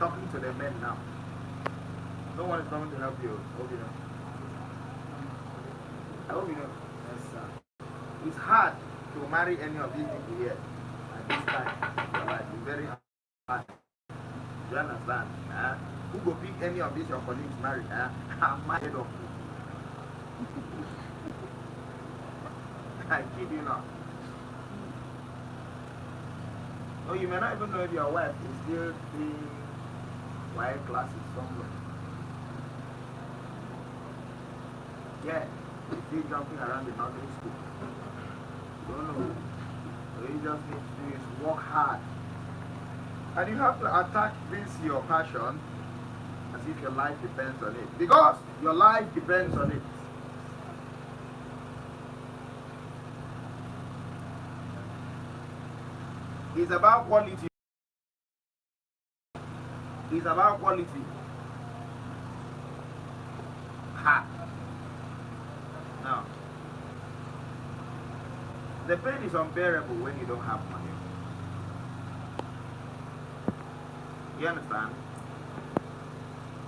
talking to the men now. No one is coming to help you. Hope you know. I hope you know. Yes, sir. It's hard to marry any of these people here at this time. Right? It's very hard. You understand? Who go pick any of these your colleagues married? I'm mad of you. I kid you not. Oh, you may not even know if your wife is still doing wife classes somewhere. Yeah, she's still jumping around the nursery school. You don't know. So you just need to do is work hard. And you have to attack this your passion as if your life depends on it. Because your life depends on it. It's about quality. It's about quality. Ha. Now, the pain is unbearable when you don't have money. You understand?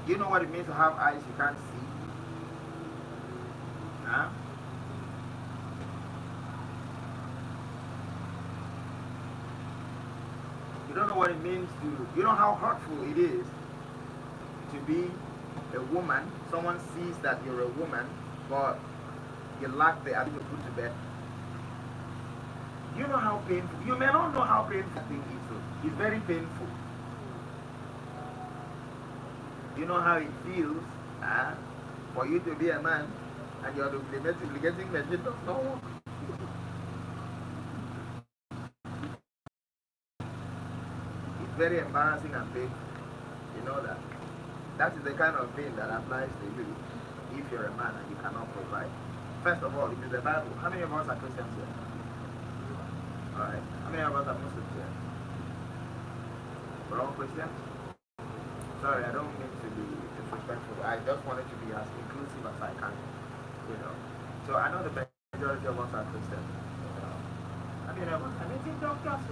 You know what it means to have eyes you can't see? Huh? You don't know what it means to, you know how hurtful it is to be a woman. Someone sees that you're a woman, but you lack the ability to put to bed. You know how painful, you may not know how painful that thing is. It's very painful. You know how it feels for you to be a man and you're duplicating machine does not work. It's very embarrassing and painful. You know that. That is the kind of thing that applies to you if you're a man and you cannot provide. First of all, it is the Bible. How many of us are Christians here? Alright. How many of us are Muslims here? We're all Christians? Sorry, I don't mean to be disrespectful. I just wanted to be as inclusive as I can. You know. So I know the majority of us are Christians. How many of us are native doctors?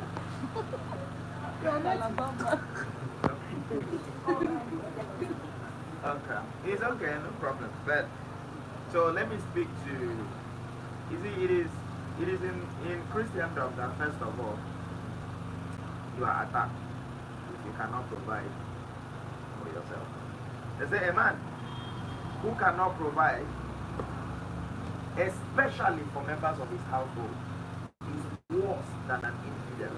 Okay. It's okay, no problem. But so let me speak to you see it is in Christendom that first of all you are attacked if you cannot provide for yourself. They say a man who cannot provide, especially for members of his household, is worse than an infidel.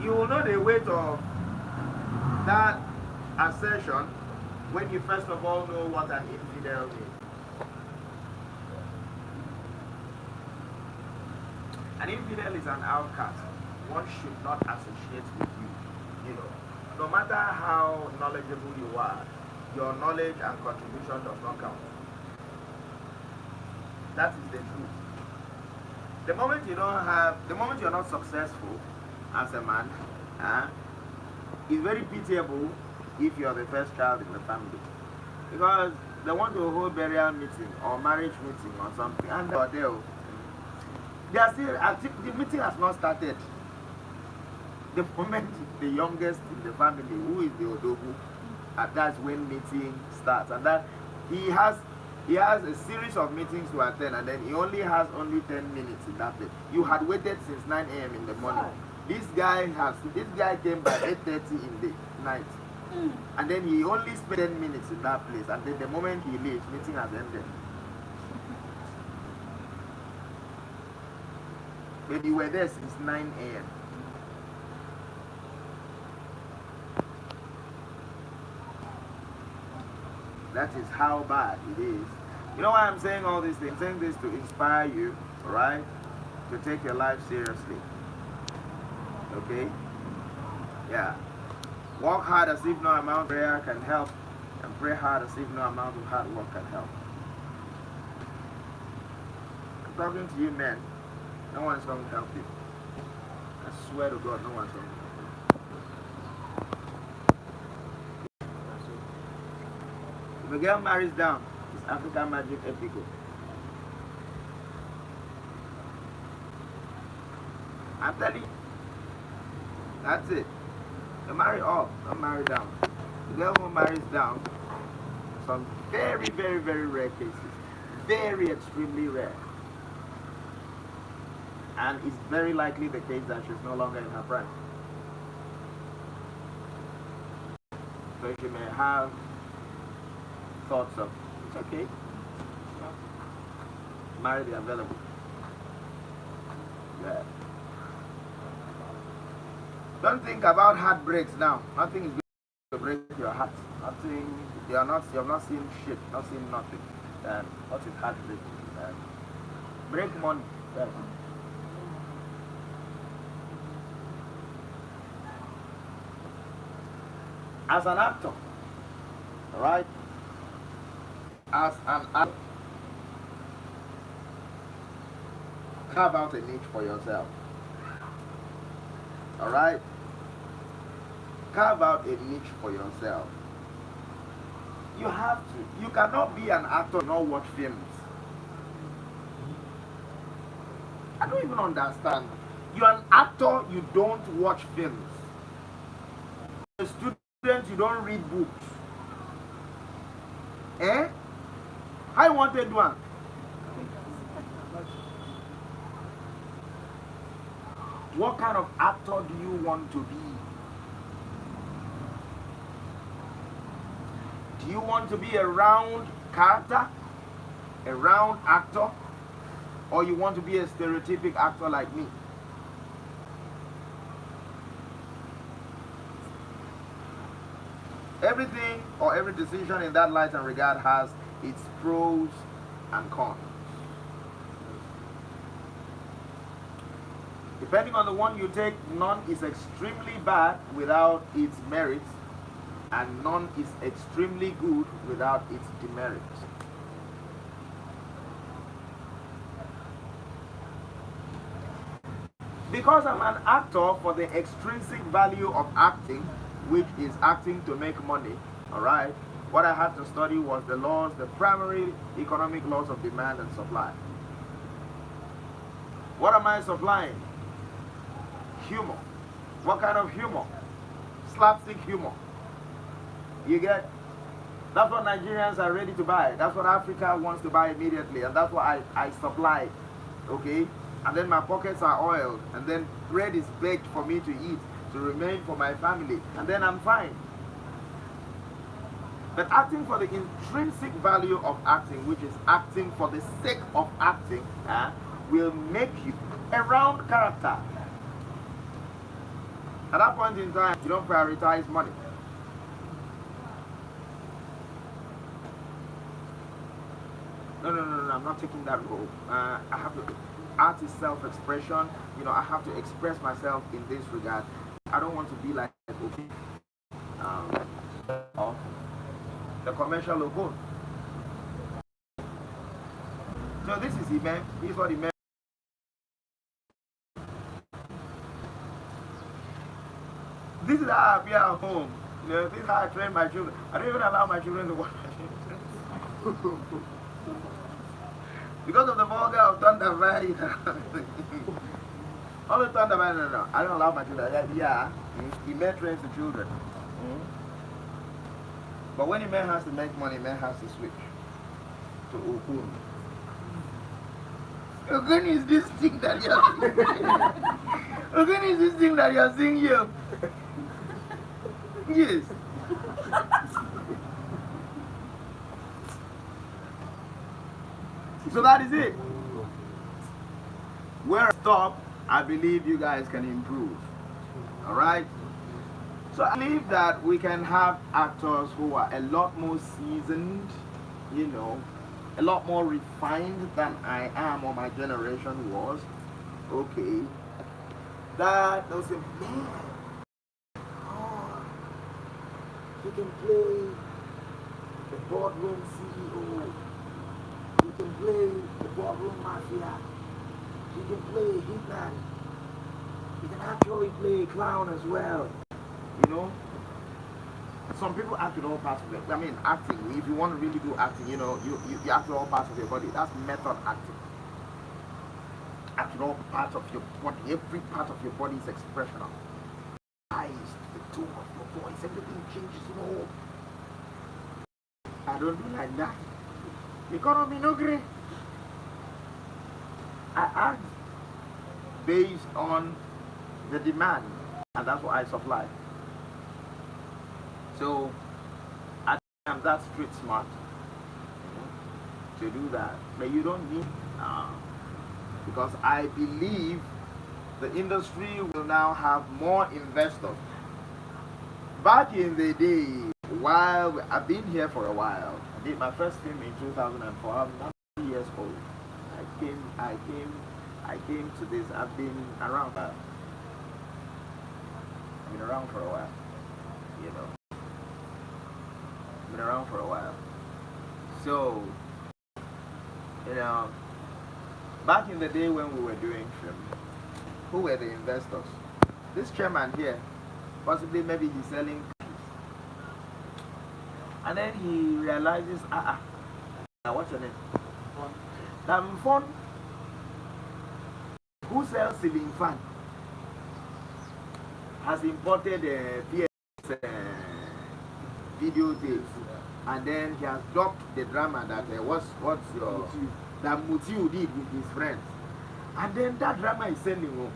You will know the weight of that assertion when you first of all know what an infidel is. An infidel is an outcast. One should not associate with you. You know, no matter how knowledgeable you are, your knowledge and contribution does not count. That is the truth. The moment you're not successful as a man, it's very pitiable if you're the first child in the family. Because they want to hold burial meeting or marriage meeting or something, and they are still active. The meeting has not started. The moment the youngest in the family, who is the Odogu, that's when meeting starts. And that he has a series of meetings to attend, and then he only has 10 minutes in that place. You had waited since 9 a.m. in the morning. This guy came by 8:30 in the night. And then he only spent 10 minutes in that place, and then the moment he leaves, meeting has ended. But you were there since 9 a.m. That is how bad it is. You know why I'm saying all these things? I'm saying this to inspire you, right? To take your life seriously. Okay? Yeah. Work hard as if no amount of prayer can help, and pray hard as if no amount of hard work can help. I'm talking to you men. No one's going to help you. I swear to God, no one's going to help you. If a girl marries down, it's African magic epical. I'm telling you, that's it. You marry up, don't marry down. The girl who marries down, some very, very, very rare cases. Very extremely rare. And it's very likely the case that she's no longer in her prime. So she may have thoughts of, it's okay, marry the available. Yeah. Don't think about heartbreaks now. Nothing is going to break your heart. Nothing. You have not seen shit. Not seen nothing. What is heartbreak? Break money. Yeah. As an actor, right? As an actor, carve out a niche for yourself. All right? Carve out a niche for yourself. You have to. You cannot be an actor and not watch films. I don't even understand. You're an actor, you don't watch films. A student, you don't read books. Eh? I wanted one. What kind of actor do you want to be? Do you want to be a round character? A round actor? Or you want to be a stereotypic actor like me? Everything or every decision in that light and regard has its pros and cons. Depending on the one you take, none is extremely bad without its merits, and none is extremely good without its demerits. Because I'm an actor for the extrinsic value of acting, which is acting to make money, all right, what I had to study was the laws, the primary economic laws of demand and supply. What am I supplying? Humor. What kind of humor? Slapstick humor. You get? That's what Nigerians are ready to buy. That's what Africa wants to buy immediately, and that's what I supply. Okay? And then my pockets are oiled, and then bread is baked for me to eat, to remain for my family, and then I'm fine. But acting for the intrinsic value of acting, which is acting for the sake of acting, will make you a round character. At that point in time, you don't prioritize money. No, I'm not taking that role. I have to, art is self-expression. You know, I have to express myself in this regard. I don't want to be like the commercial logo. So this is event. This is what event. This is how I appear at home. You know, this is how I train my children. I don't even allow my children to watch my children. Because of the vulgar of Thunderbird. All the Thunderbird, no. I don't allow my children. Yeah, he man trains the children. But when a man has to make money, a man has to switch to Okun. Okun is this thing that you're seeing. Okun is this thing that you're seeing here. Yes. So that is it. Where I stop, I believe you guys can improve. Alright? So I believe that we can have actors who are a lot more seasoned, you know, a lot more refined than I am or my generation was. Okay. That they'll say, man, he can play the boardroom CEO. He can play the boardroom mafia. He can play hitman. He can actually play clown as well. You know? Some people act with all parts of it. I mean, acting, if you want to really do acting, you know, you act with all parts of your body. That's method acting. act in all parts of your body. Every part of your body is expressional. Eyes, the tone of your voice, everything changes, you know. I don't do like that. Economy no great. I act based on the demand, and that's what I supply. So I am that street smart, to do that, but you don't need because I believe the industry will now have more investors. Back in the day, while I've been here for a while, I did my first film in 2004. I'm 9 years old. I came to this. I've been around. I've been around for a while. You know, been around for a while. So, you know, back in the day when we were doing film, who were the investors? This chairman here, possibly maybe he's selling, and then he realizes, what's your name? Phone. Who sells ceiling fan has imported PS video tapes, and then he has dropped the drama that what's your that Mutiu did with his friends, and then that drama is selling.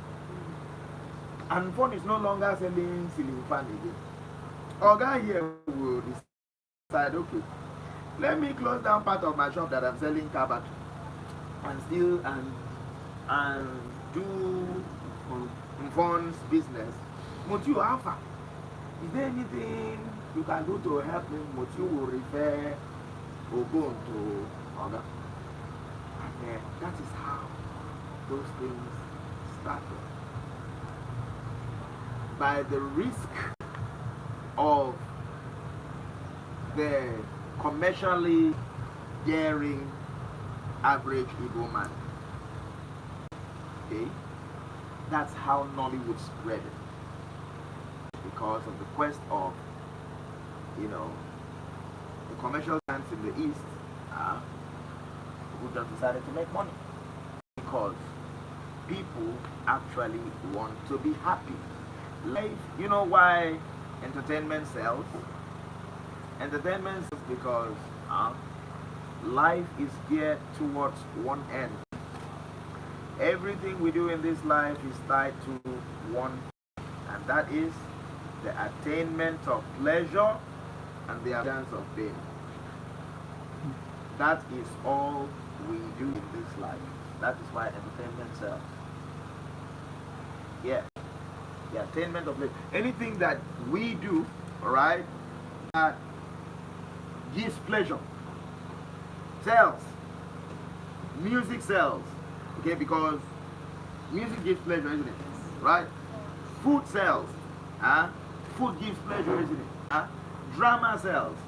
And phone is no longer selling ceiling fan again. Our guy here will decide, okay, let me close down part of my shop that I'm selling car battery and still and do phone's business. Mutiu Alpha, is there anything you can do to help me? Mutiu will refer Ogun to Oga. And that is how those things started. By the risk of the commercially daring average Igbo man. Okay? That's how Nollywood spread because of the quest of, you know, the commercial giants in the East who just decided to make money because people actually want to be happy. Life, you know why entertainment sells? Entertainment sells because life is geared towards one end. Everything we do in this life is tied to one, and that is the attainment of pleasure and the avoidance of pain. That is all we do in this life. That is why entertainment sells. Yeah. The attainment of pleasure. Anything that we do, alright, that gives pleasure sells. Music sells. Okay, because music gives pleasure, isn't it? Right? Food sells. Food gives pleasure, isn't it? Drama sells.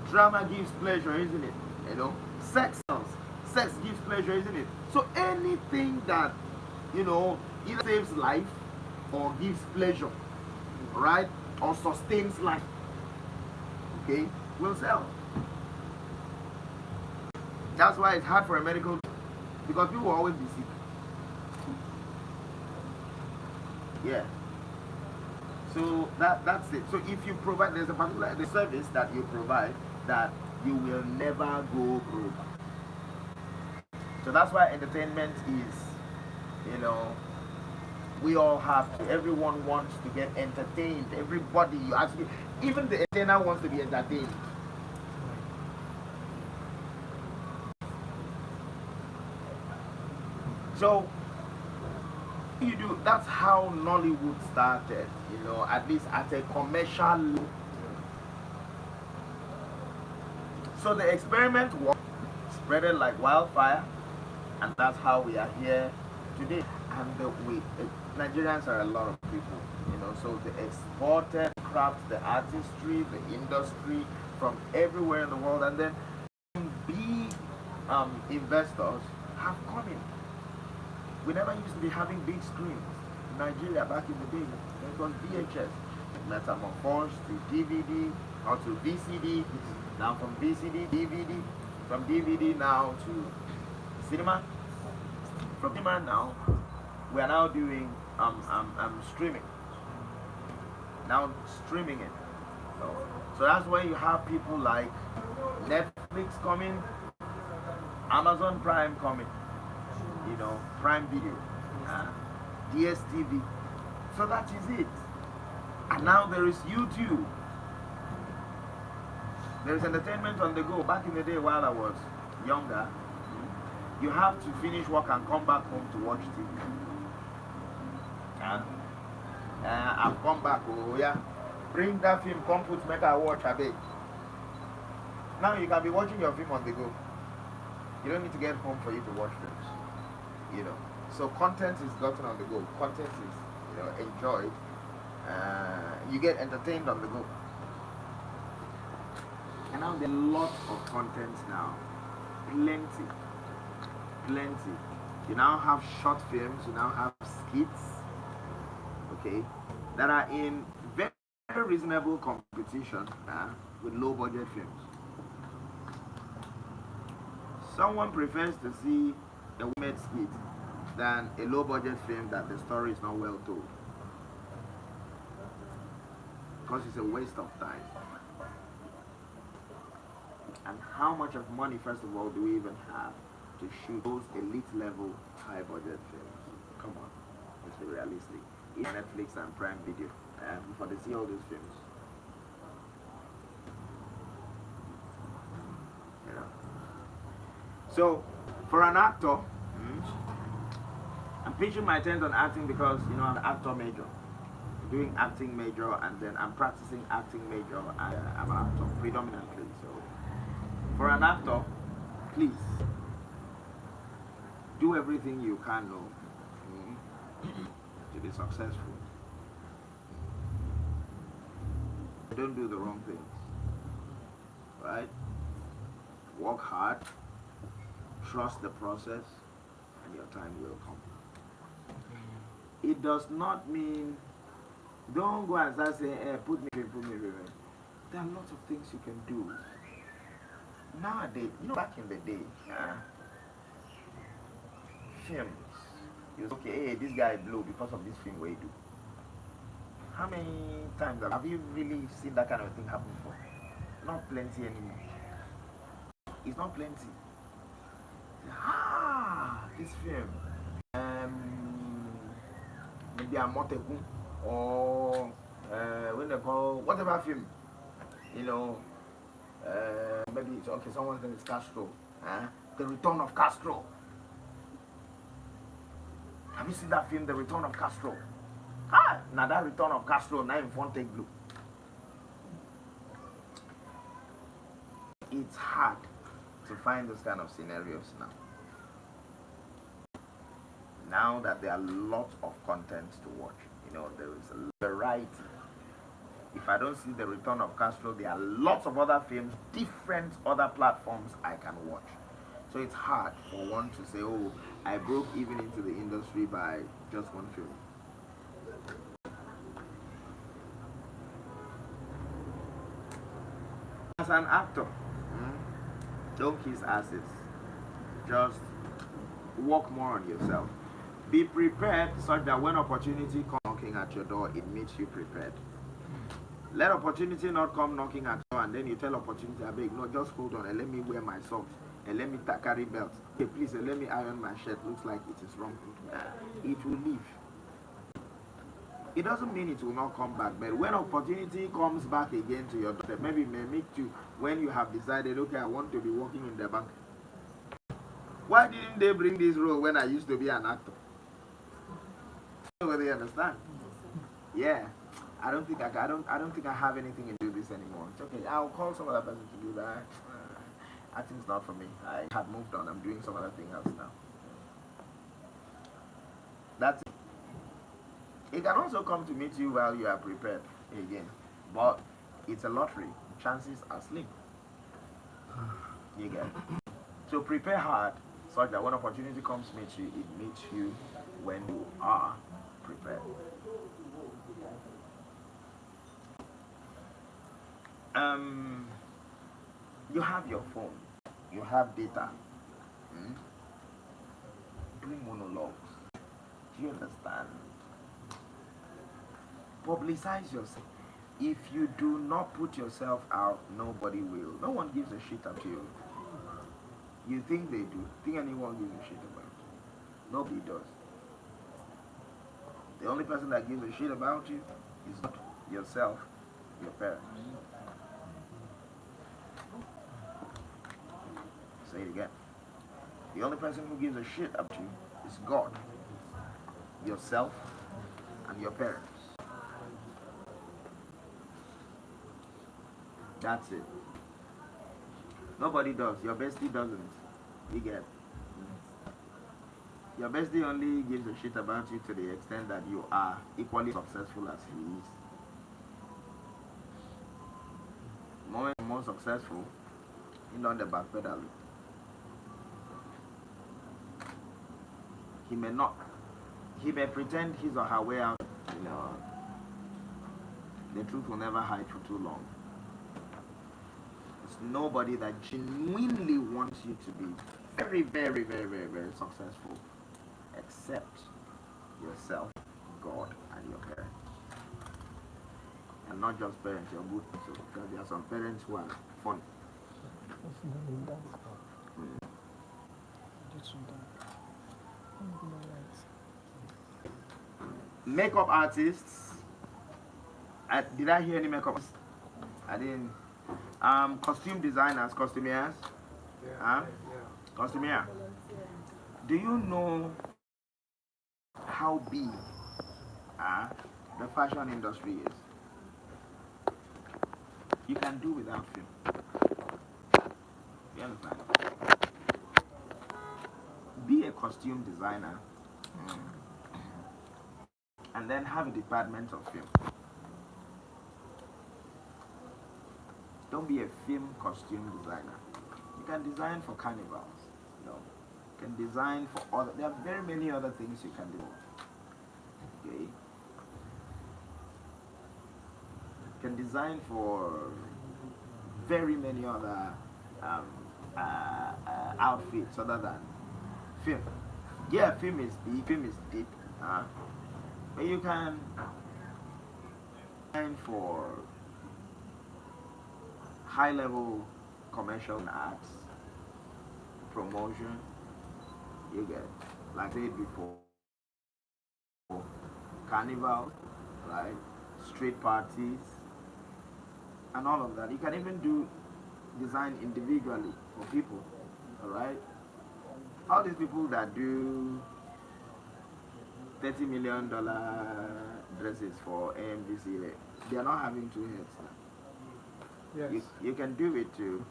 Drama gives pleasure, isn't it? You know? Sex sells. Sex gives pleasure, isn't it? So anything that, you know, either saves life or gives pleasure, right? Or sustains life, okay, will sell. That's why it's hard for a medical, because people will always be sick. Yeah. So that's it. So if you provide, there's a particular service that you provide that you will never go broke. So that's why entertainment is, you know, we all have to, everyone wants to get entertained. Everybody, you actually, even the entertainer wants to be entertained. So you do, that's how Nollywood started, you know, at least at a commercial level. So the experiment was spreaded like wildfire, and that's how we are here today. And Nigerians are a lot of people, you know, so the exported craft, the artistry, the industry from everywhere in the world, and then big investors have come in. We never used to be having big screens in Nigeria back in the day. It was VHS, metamorphosed to DVD or to VCD, now from VCD, DVD, from DVD now to cinema, from cinema now we are now doing streaming. Now streaming it. So that's why you have people like Netflix coming, Amazon Prime coming, Prime Video, DSTV. So that is it. And now there is YouTube. There is entertainment on the go. Back in the day while I was younger, you have to finish work and come back home to watch TV. I've come back, oh yeah. Bring that film, come put, make I watch a bit. Now you can be watching your film on the go. You don't need to get home for you to watch films. So content is gotten on the go. Content is, enjoyed. You get entertained on the go. And now there are lots of content now. Plenty. You now have short films, you now have skits, okay, that are in very reasonable competition with low budget films. Someone prefers to see a well-made skit than a low budget film that the story is not well told, because it's a waste of time. And how much of money, first of all, do we even have to shoot those elite level high budget films? Come on, let's be realistic. It's Netflix and Prime Video before they see all these films. So for an actor, I'm pitching my tent on acting because I'm an actor major, doing acting major, and then I'm practicing acting major, and I'm an actor predominantly. So for an actor, please do everything you can know to be successful. Don't do the wrong things, right? Work hard, trust the process, and your time will come. It does not mean don't go and start saying, put me. There are lots of things you can do. Nowadays, back in the day, films, you say, okay, hey, this guy blew because of this film where he do. How many times have you really seen that kind of thing happen before? Not plenty anymore. It's not plenty. This film, maybe a Motekun, or when they call whatever film, maybe it's okay. Someone's name is Castro. The Return of Castro. Have you seen that film, The Return of Castro? Now that Return of Castro, now in front take blue. It's hard to find those kind of scenarios now. Now that there are lots of content to watch, there is a variety. If I don't see The Return of Castro, there are lots of other films, different other platforms I can watch. So it's hard for one to say, oh, I broke even into the industry by just one film. As an actor, don't kiss asses. Just work more on yourself. Be prepared such that when opportunity comes knocking at your door, it meets you prepared. Let opportunity not come knocking at you and then you tell opportunity, I beg, no, just hold on and let me wear my socks and let me carry belt. Okay, please, let me iron my shirt. Looks like it is wrong. It will leave. It doesn't mean it will not come back, but when opportunity comes back again to your doorstep, maybe it may meet you when you have decided, okay, I want to be working in the bank. Why didn't they bring this role when I used to be an actor? Whether you understand? Yeah. I don't think I have anything to do this anymore. It's okay. I'll call some other person to do that. Acting's not for me. I have moved on. I'm doing some other thing else now. That's it. It can also come to meet you while you are prepared again. But it's a lottery. Chances are slim. You get it? So prepare hard such that when opportunity comes to meet you, it meets you when you are prepared. You have your phone, you have data. Do monologues. Do you understand? Publicize yourself. If you do not put yourself out, nobody will. No one gives a shit about you. You think they do? Think anyone gives a shit about you? Nobody does. The only person that gives a shit about you is not yourself, your parents. Say it again. The only person who gives a shit about you is God, yourself, and your parents. That's it. Nobody does. Your bestie doesn't. You get. Your bestie only gives a shit about you to the extent that you are equally successful as he is. The moment you're more successful, he's on the back pedal. He may not. He may pretend his or her way out. You know, the truth will never hide for too long. There's nobody that genuinely wants you to be very, very, very, very, very successful, except yourself, God, and your parents. And not just parents, your good people, because there are some parents who are funny. Makeup artists. Did I hear any makeup artists? I didn't. Costume designers, costumiers. Yeah. Costumier. Do you know how big the fashion industry is? You can do without film. You understand? Be a costume designer and then have a department of film. Don't be a film costume designer. You can design for carnivals. You can design for other. There are very many other things you can do. Okay. You can design for very many other outfits other than film. Yeah, film is big, film is deep. But you can design for high-level commercial arts, promotion. You get, like I said before, carnival, right? Street parties, and all of that. You can even do design individually for people, all right? All these people that do $30 million dresses for AMBC, they are not having two heads now. Yes. You can do it too.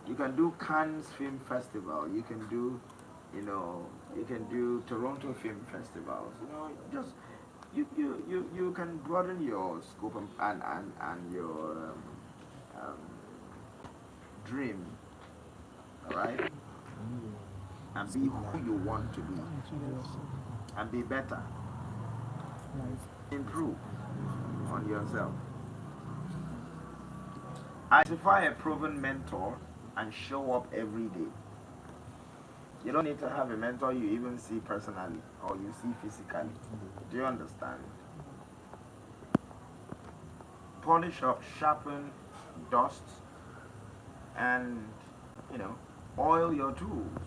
You can do Cannes Film Festival. You can do, you can do Toronto Film Festivals. Just you can broaden your scope and your dream. All right, and be who you want to be, and be better. Improve on yourself. Identify a proven mentor and show up every day. You don't need to have a mentor you even see personally or you see physically. Do you understand? Polish up, sharpen, dust, and oil your tools.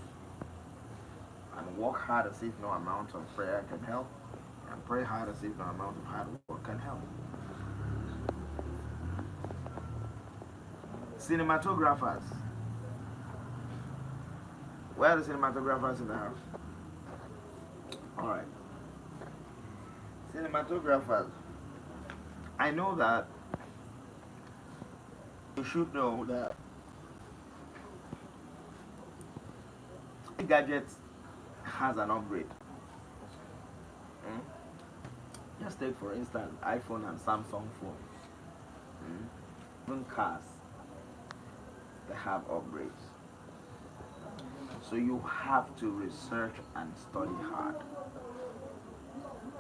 And work hard as if no amount of prayer can help. And pray hard as if no amount of hard work can help. Cinematographers. Where are the cinematographers in the house? Alright. Cinematographers. I know that you should know that gadget has an upgrade. Just take for instance iPhone and Samsung phones. Even cars, they have upgrades. So you have to research and study hard.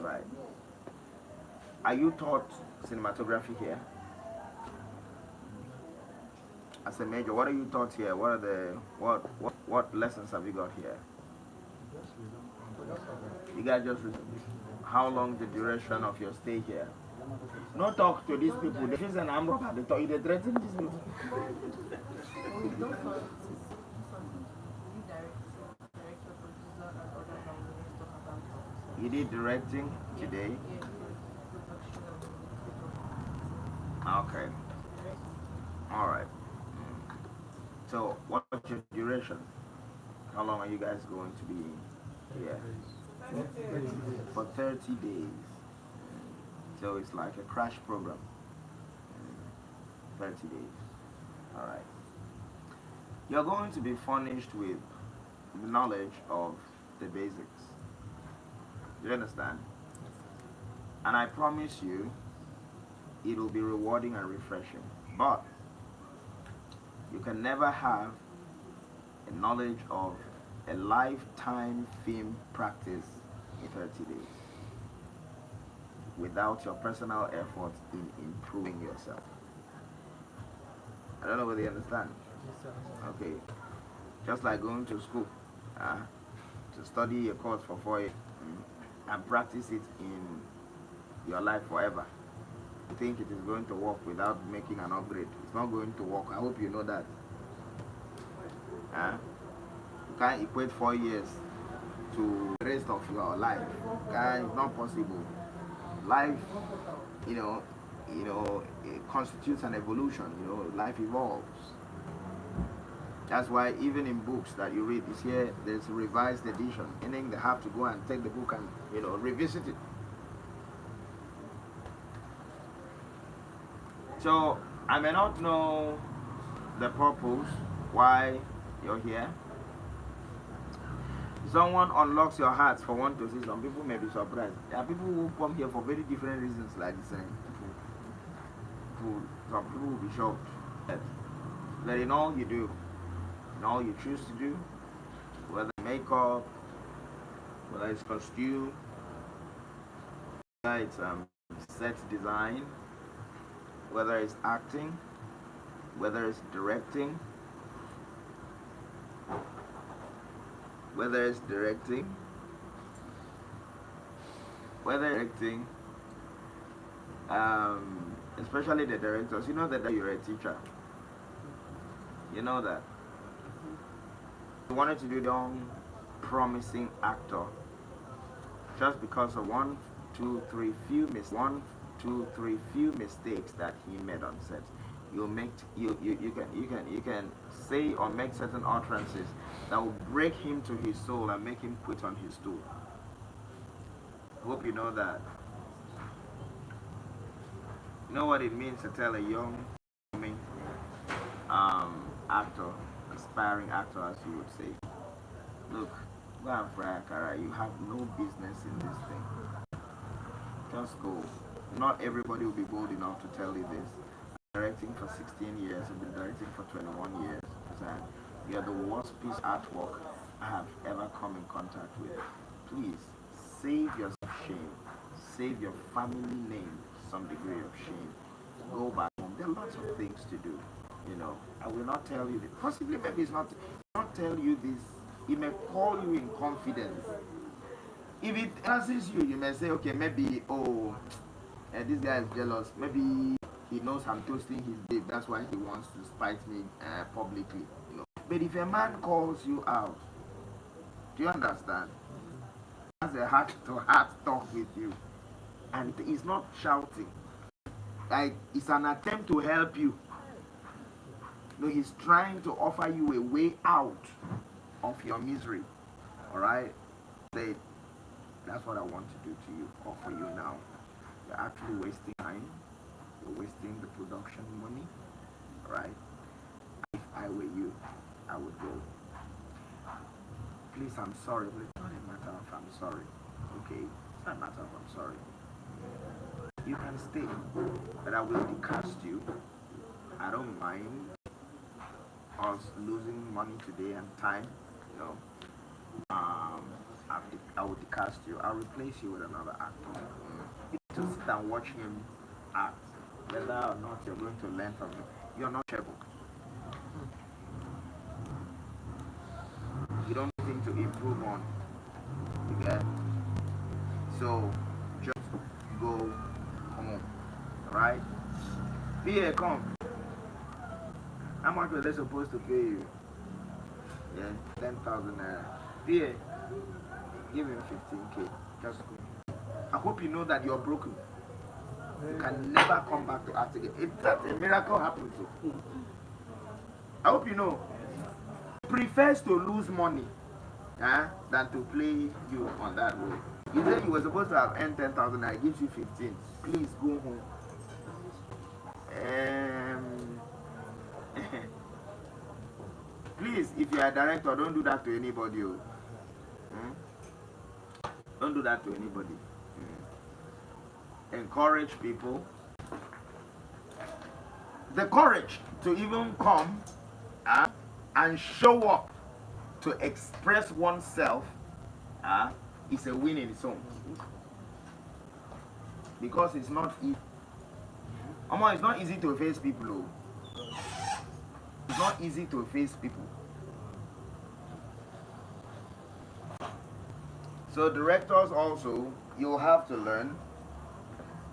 Right. Are you taught cinematography here? As a major, what are you taught here? What are the what lessons have you got here? You guys just, how long the duration of your stay here? No talk to these people. They face an arm robber. They talk. They threaten these people. You did directing today? Okay. Alright. So, what's your duration? How long are you guys going to be here? For 30 days. So, it's like a crash program. 30 days. Alright. You're going to be furnished with the knowledge of the basics. Do you understand? And I promise you, it'll be rewarding and refreshing. But you can never have a knowledge of a lifetime film practice in 30 days without your personal effort in improving yourself. I don't know whether you understand. Okay. Just like going to school to study a course for 4 years and practice it in your life forever. You think it is going to work without making an upgrade. It's not going to work. I hope you know that. You can't equate 4 years to the rest of your life. It's not possible. Life, it constitutes an evolution. Life evolves. That's why even in books that you read, this here there's a revised edition, meaning they have to go and take the book and revisit it. So I may not know the purpose why you're here. Someone unlocks your heart for one to see. Some people may be surprised. There are people who come here for very different reasons, like the same. Some people will be shocked that in all you do, in all you choose to do, whether makeup, whether it's costume, whether it's set design, whether it's acting, whether it's directing, especially the directors. You know that you're a teacher. You know that. You wanted to be a young, promising actor just because of one, two, three few mistakes that he made on set. You can say or make certain utterances that will break him to his soul and make him quit on his stool. Hope you know that. You know what it means to tell a young actor, aspiring actor as you would say, look, go and fry akara, you have no business in this thing. Just go. Not everybody will be bold enough to tell you this. I'm directing for 16 years, I've been directing for 21 years, and you're the worst piece of artwork I have ever come in contact with. Please, save yourself shame. Save your family name some degree of shame. Go back home. There are lots of things to do. I will not tell you this. Possibly maybe it's not tell you this. It may call you in confidence. If it answers you, you may say, okay, maybe, this guy is jealous. Maybe he knows I'm toasting his babe. That's why he wants to spite me publicly. But if a man calls you out, do you understand? Has a heart-to-heart talk with you, and he's not shouting. Like it's an attempt to help you. He's trying to offer you a way out of your misery. Alright? Say, that's what I want to do to you, offer you now. You're actually wasting time. You're wasting the production money. Alright? If I were you, I would go. Please, I'm sorry, but it's not a matter of I'm sorry. Okay? It's not a matter of I'm sorry. You can stay, but I will decast you. I don't mind us losing money today and time. I will decast you. I'll replace you with another actor. You need to sit and watch him act. Whether or not you're going to learn from him, you're not able. You don't think to improve on. You get? So just go home, right? Here, come. How much were they supposed to pay you? Yeah, 10,000 naira. Here, give him 15K. Just go. I hope you know that you're broken. You can never come back to art again. If that a miracle happens, I hope you know. Prefers to lose money than to play you on that road. You said you were supposed to have earned 10,000 and it gives you 15. Please go home. Please, if you are a director, don't do that to anybody. Don't do that to anybody. Encourage people. The courage to even come and show up to express oneself is a win in its own. Because it's not easy. It's not easy to face people. It's not easy to face people. So directors also, you'll have to learn,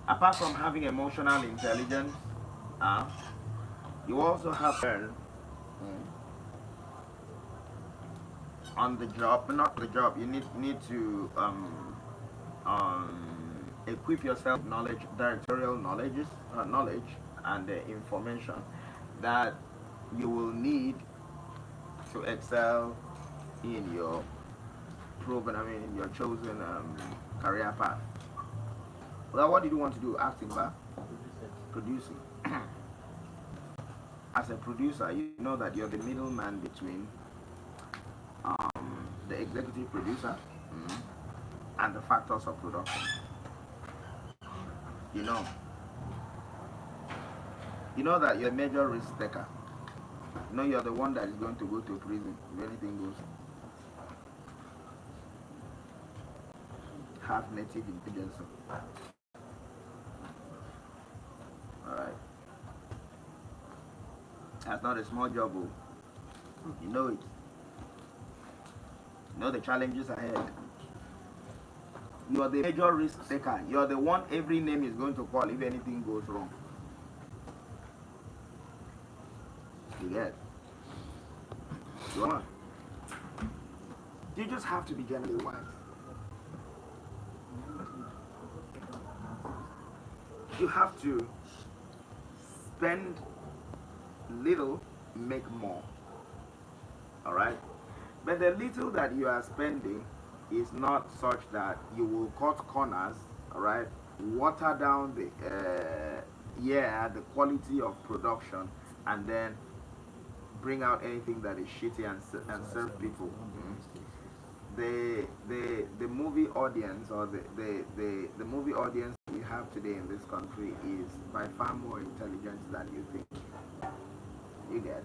apart from having emotional intelligence, you also have to learn on the job, not the job. You need to equip yourself with knowledge, directorial knowledge and information that you will need to excel in your in your chosen career path. Well, what did you want to do? Acting, producing. As a producer, you know that you're the middleman between the executive producer and the factors of production. You know that you're a major risk taker. You know you're the one that is going to go to prison if anything goes. Have native intelligence. Alright. That's not a small job. You know it. You know the challenges ahead. You are the major risk taker. You are the one every name is going to call if anything goes wrong. You get? You just have to be generally wise. You have to spend little, make more. Alright? But the little that you are spending is not such that you will cut corners, alright? Water down the quality of production and then bring out anything that is shitty and serve people. The movie audience or the movie audience we have today in this country is by far more intelligent than you think. You get?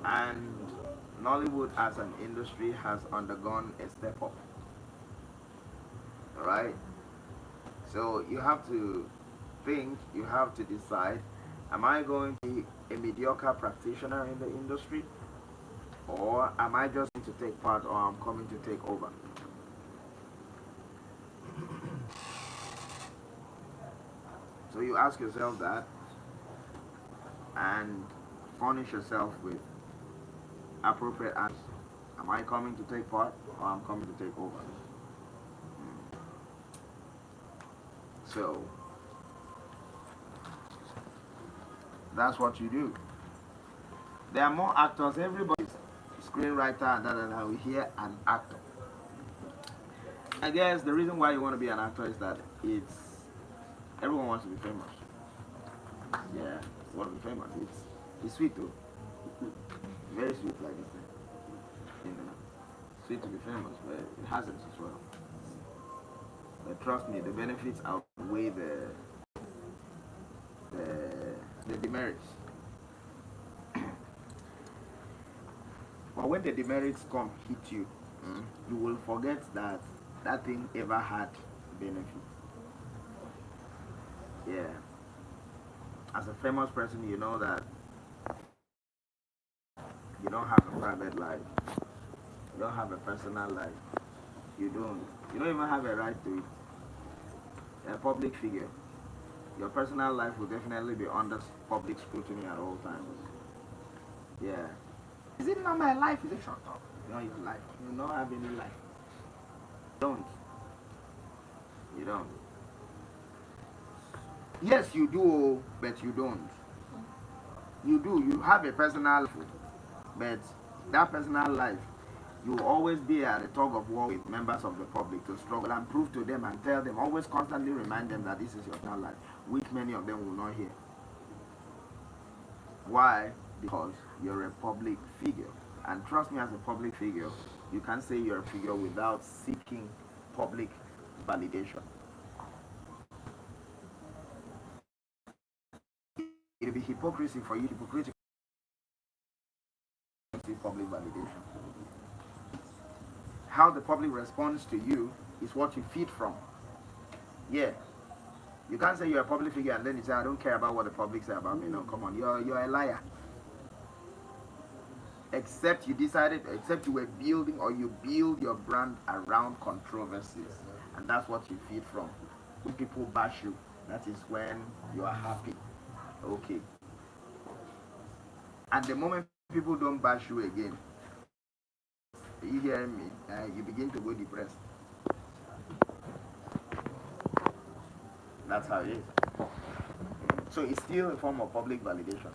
And Nollywood as an industry has undergone a step up. Alright? So you have to think, you have to decide, am I going to be a mediocre practitioner in the industry? Or am I just going to take part, or I'm coming to take over? So you ask yourself that and furnish yourself with appropriate answers. Am I coming to take part, or I'm coming to take over? So that's what you do. There are more actors. Everybody's screenwriter and we hear an actor. I guess the reason why you want to be an actor is that everyone wants to be famous. Yeah, you want to be famous. It's sweet though. Very sweet like this thing. Sweet to be famous, but it has it as well. But trust me, the benefits outweigh the demerits. But when the demerits come hit you, you will forget that that thing ever had benefit. Yeah. As a famous person, you know that you don't have a private life. You don't have a personal life. You don't. You don't even have a right to it. You're a public figure. Your personal life will definitely be under public scrutiny at all times. Yeah. Is it not my life? Is it shut up? You don't even life. You don't have any life. Don't. You don't. Yes, you do, but you don't. You do. You have a personal life, but that personal life, you will always be at a tug of war with members of the public to struggle and prove to them and tell them, always constantly remind them that this is your personal life, which many of them will not hear. Why? Because you're a public figure. And trust me, as a public figure, you can't say you're a figure without seeking public validation. It'll be hypocrisy for you, hypocritical to seek public validation. How the public responds to you is what you feed from. Yeah. You can't say you're a public figure and then you say, I don't care about what the public say about me. No, come on, you're a liar. Except you were building or you build your brand around controversies. And that's what you feed from. When people bash you, that is when you are happy. Okay. And the moment people don't bash you again, you hear me, you begin to go depressed. That's how it is. So it's still a form of public validation.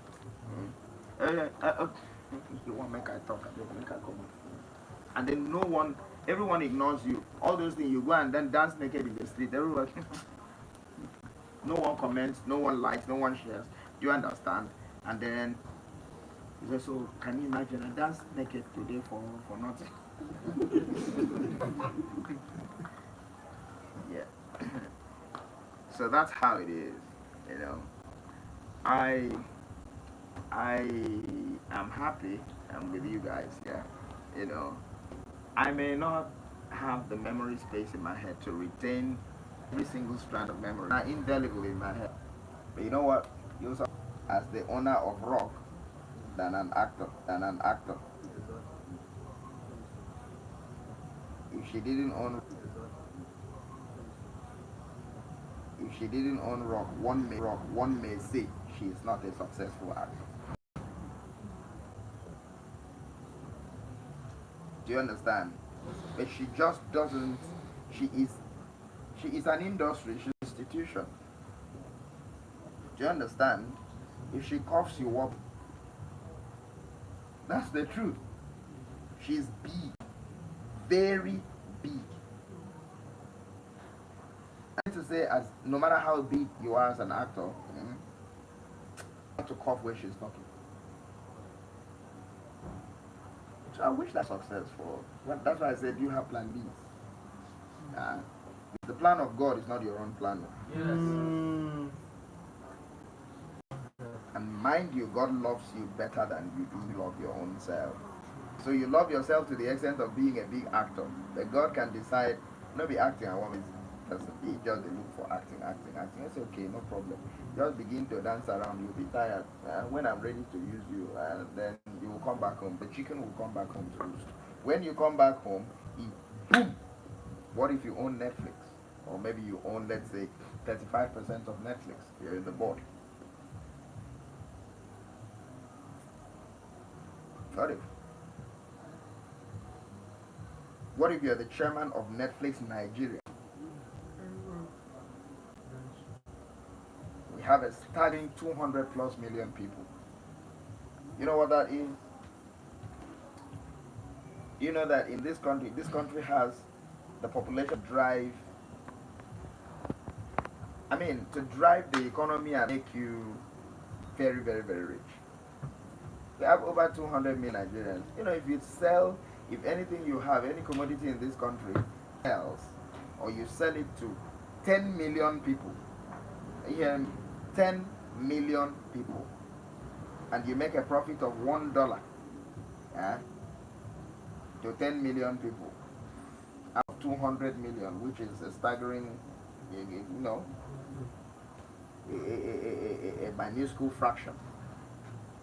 You want to make I talk, make I come. And then everyone ignores you. All those things, you go and then dance naked in the street. Everyone, no one comments, no one likes, no one shares. Do you understand? And then you say, so can you imagine? I danced naked today for nothing. Yeah. So that's how it is. You know, I am happy I'm with you guys. Yeah. You know, I may not have the memory space in my head to retain every single strand of memory, not indelible in my head. But you know what? You also, as the owner of rock, than an actor. If she didn't own rock, one may say she is not a successful actor. Do you understand? But she just doesn't. She is an industry. She's an institution. Do you understand? If she coughs you up, that's the truth. She's big, very big. I need to say, as no matter how big you are as an actor, not to cough where she's talking. So I wish that successful. That's why I said you have plan B's. The plan of God is not your own plan. Yes. And mind you, God loves you better than you do love your own self. So you love yourself to the extent of being a big actor. But God can decide, not be acting, I want this person. He just look for acting. It's okay, no problem. Just begin to dance around, you'll be tired. When I'm ready to use you, then you will come back home. The chicken will come back home to roost. When you come back home, boom! What if you own Netflix? Or maybe you own, let's say, 35% of Netflix. You're in the board. What if? What if you're the chairman of Netflix Nigeria? We have a staggering 200 plus million people. You know what that is? You know that in this country has the population drive. I mean, to drive the economy and make you very, very, very rich. We have over 200 million Nigerians. You know, if anything you have, any commodity in this country sells, or you sell it to 10 million people, 10 million people, and you make a profit of $1 to 10 million people out of 200 million, which is a staggering, a minuscule fraction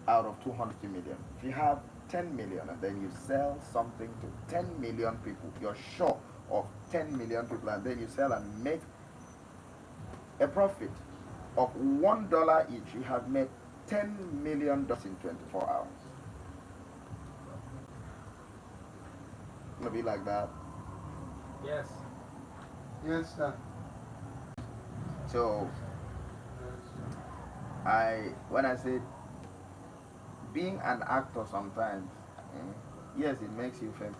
out of 200 million. If you have 10 million and then you sell something to 10 million people, you're sure of 10 million people, and then you sell and make a profit of $1 each, you have made $10 million in 24 hours. Gonna be like that? Yes. Yes, sir. So when I say being an actor sometimes, yes, it makes you famous,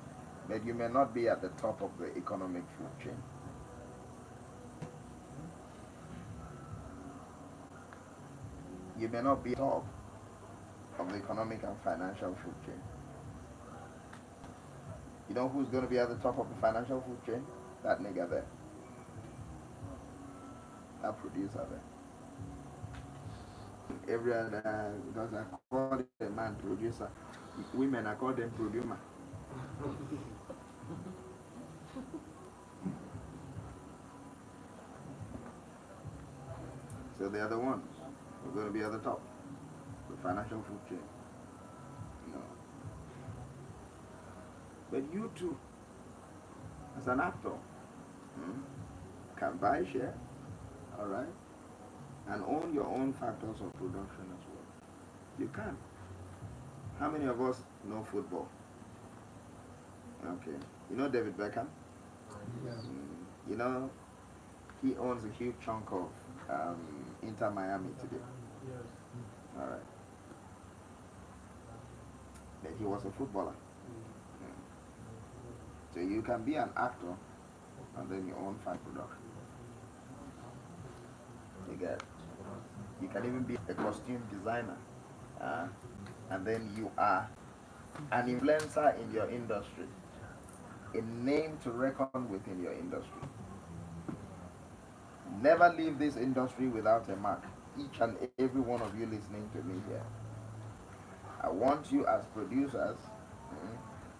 but you may not be at the top of the economic food chain. You may not be top of the economic and financial food chain. You know who's going to be at the top of the financial food chain? That nigga there. That producer there. Every other, because I call a man producer, women I call them producer. So they are the ones who are going to be at the top, the financial food chain. No. But you too, as an actor, can buy share, all right, and own your own factors of production as well. You can. How many of us know football? Okay. You know David Beckham? Yes. You know, he owns a huge chunk of Inter Miami today. Yes. All right. But he was a footballer. So you can be an actor and then your own fan production. You get it? You can even be a costume designer. And then you are an influencer in your industry. A name to reckon with in your industry. Never leave this industry without a mark. Each and every one of you listening to me here. I want you as producers.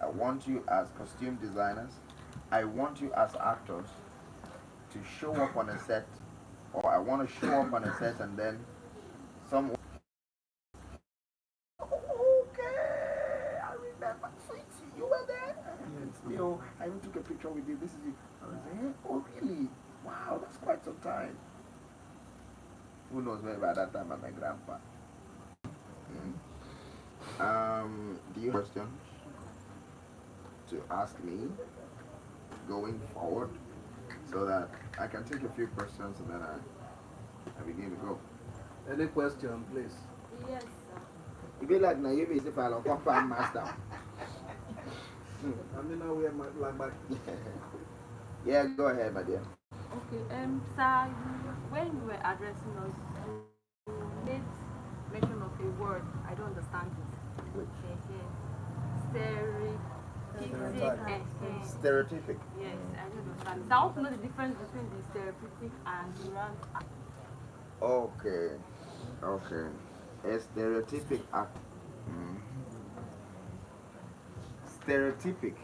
I want you as costume designers. I want you as actors to show up on a set, or I want to show up on a set and then someone. Okay, I remember. Sweetie, you were there. Yes. Yo, I even took a picture with you. This is you. I was like, oh really? Wow, that's quite some time. Who knows, maybe by that time I'm my grandpa. Do you have questions to ask me going forward so that I can take a few questions and then I begin to go? Any question, please? Yes, sir. You be like now, you be the fellow compound master. I mean, now we are like back. Yeah, go ahead, my dear. Okay, sir, when you were addressing us, you made mention of a word. I don't understand it. Which? Stereotypic. Stereotypic. Yes, I don't understand. So I want to know the difference between the stereotypic and the round. Okay. Okay. A stereotypic act. Stereotypic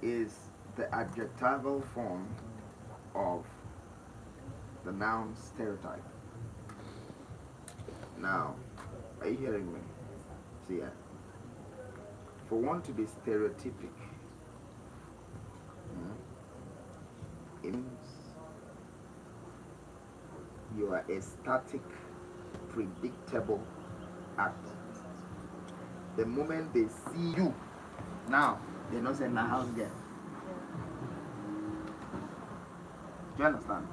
is the adjectival form of the noun stereotype. Now, are you hearing me? See, for one to be stereotypic, it means you are a static, predictable actor. The moment they see you, now they don't say my house girl. Do you understand?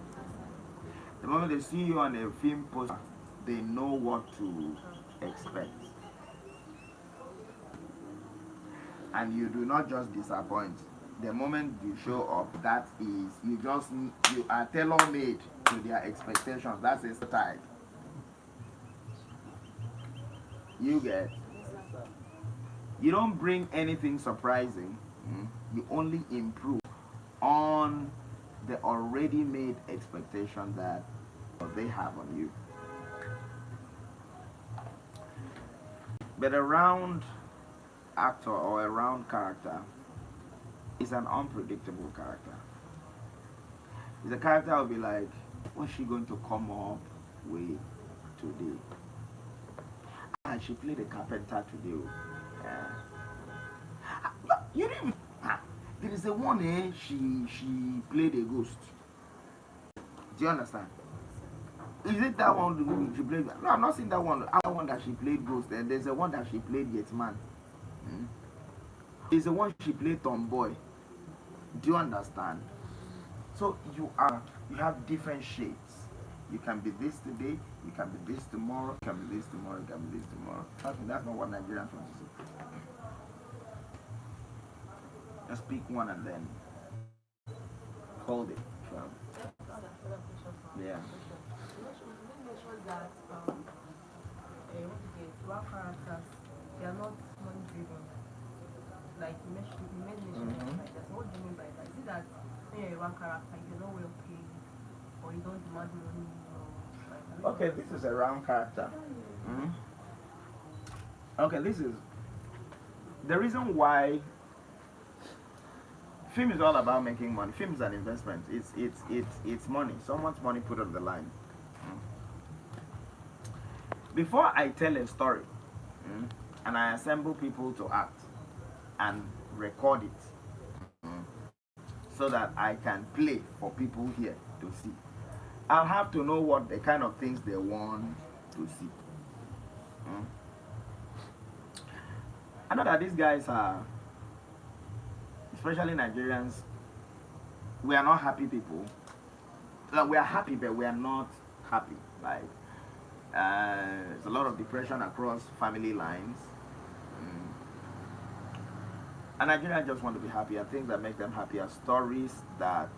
The moment they see you on a film poster, they know what to expect. And you do not just disappoint. The moment you show up, that is, you are tailor-made to their expectations. That's a stereotype. You get. You don't bring anything surprising. You only improve on the already made expectation that they have on you. But a round actor or a round character is an unpredictable character. The character will be like, what's she going to come up with today? And she played a carpenter today. You didn't even. There there's a one she played a ghost. Do you understand? Is it that one she played? No, I'm not saying that one. Other one that she played ghost. And there's a one that she played yet man. There's a one she played tomboy. Do you understand? So you have different shades. You can be this today, you can be this tomorrow, you can be this tomorrow, you can be this tomorrow. That's not what Nigerians want to say. Just pick one and then hold it. Yeah. You mentioned that one characters, they are not money driven. Like you made mention like that. What do you mean by that? Is it that when you're one character, you're not well paid, or you don't demand money, or like? Okay, this is a round character. Okay, this is the reason why film is all about making money. Film is an investment. It's money. Someone's money put on the line. Before I tell a story, and I assemble people to act and record it, so that I can play for people here to see, I'll have to know what the kind of things they want to see. I know that these guys are, especially Nigerians, we are not happy people. Like, we are happy, but we are not happy. Like, there's a lot of depression across family lines. And Nigerians just want to be happy, and things that make them happy are stories that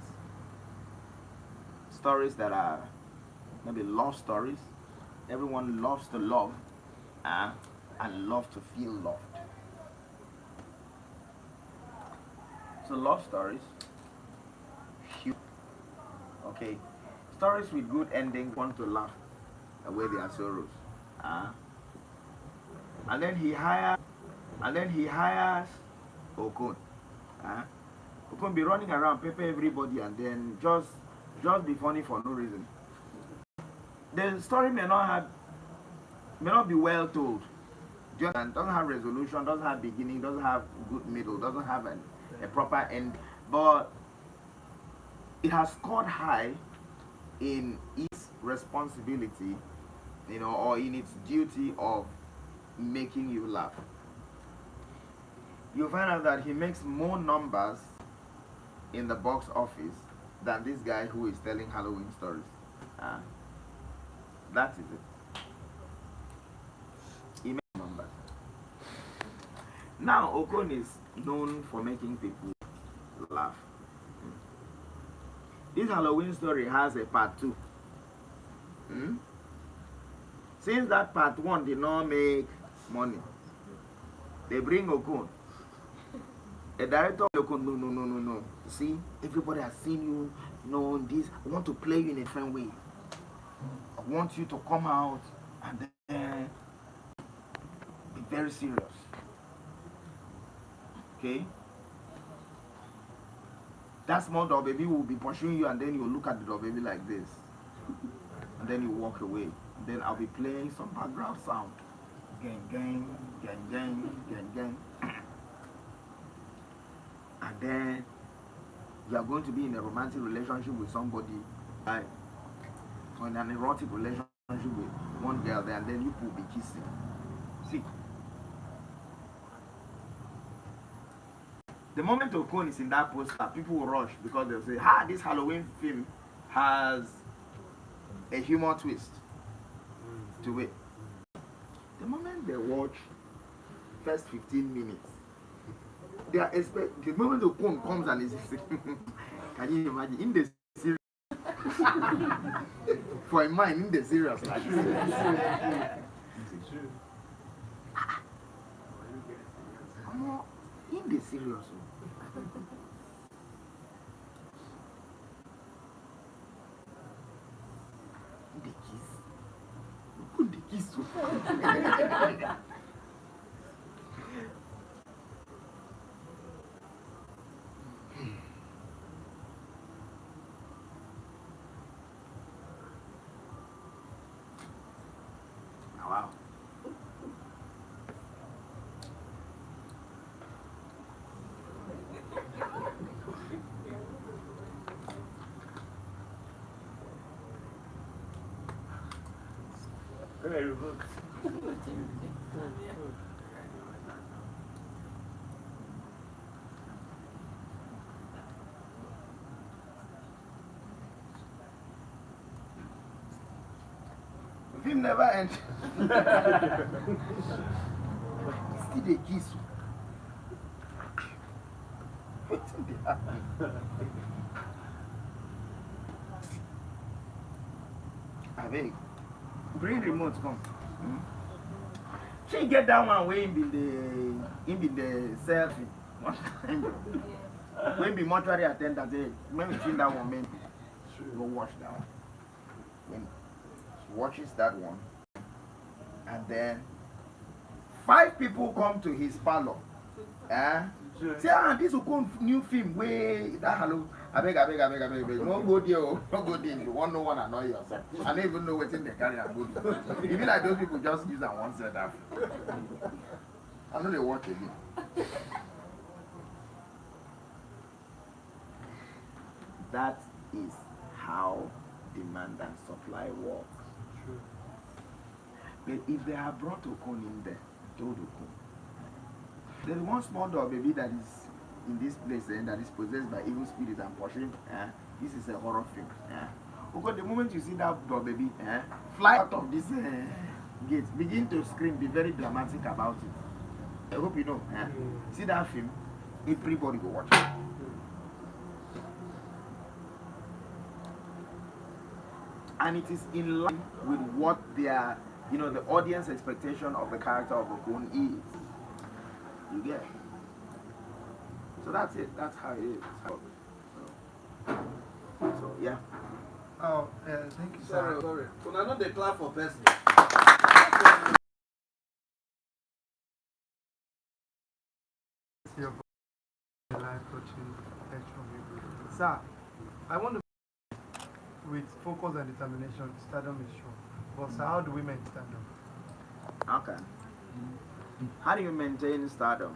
are maybe love stories. Everyone loves to love and love to feel loved. So love stories, okay, stories with good endings, want to laugh away their sorrows. And then he hires Okon. Okon be running around, pepper everybody, and then just be funny for no reason. The story may not be well told. And doesn't have resolution, doesn't have beginning, doesn't have good middle, doesn't have a proper end, but it has scored high in its responsibility, or in its duty of making you laugh. You'll find out that he makes more numbers in the box office than this guy who is telling Halloween stories. That is it. He makes numbers. Now, Okon is known for making people laugh. This Halloween story has a part 2. Since that part 1 did not make money, they bring Okon. The director of Okon, no. See, everybody has seen you, this. I want to play you in a different way. I want you to come out and then be very serious. Okay? That small dog baby will be pursuing you, and then you look at the dog baby like this. And then you walk away. And then I'll be playing some background sound. Gang, gang, gang, gang, gang, gang. And then you are going to be in a romantic relationship with somebody, right? Or in an erotic relationship with one girl there, and then you will be kissing. See? The moment Okon is in that poster, people will rush because they'll say, this Halloween film has a humor twist to it. The moment they watch first 15 minutes, they are the moment Okon comes and is can you imagine in the serious for a man in the serious like this. In the serious the kiss wow. Film never end. Still they kiss. Wetin dey happen? Abeg, bring remote come. She get that one wey him be the selfie one time. When be mortuary attendant, when we see that one, man, go watch that one. When she watches that one, and then 5 people come to his parlor. Say, this will come new film way that hello. I beg. No go there, no go there. You want no one annoy yourself. I don't even know what's in the carry and go there. Even like those people just use that one set up. I know they watch again. That is how demand and supply work. But if they have brought Okon in there, told Okon, there is one small dog baby that is in this place that is possessed by evil spirits and pushing. This is a horror film. Because the moment you see that dog baby fly out of this gate, begin to scream, be very dramatic about it. I hope you know. See that film, everybody go watch it. And it is in line with what their, the audience expectation of the character of Okon is. You get? So that's it. That's how it is. So yeah. Oh, thank you, Sorry. sir. When I know they clap for person. Your life coaching from sir, I want to with focus and determination. Stardom is sure, but sir, how do we maintain stardom? Okay. How do you maintain stardom?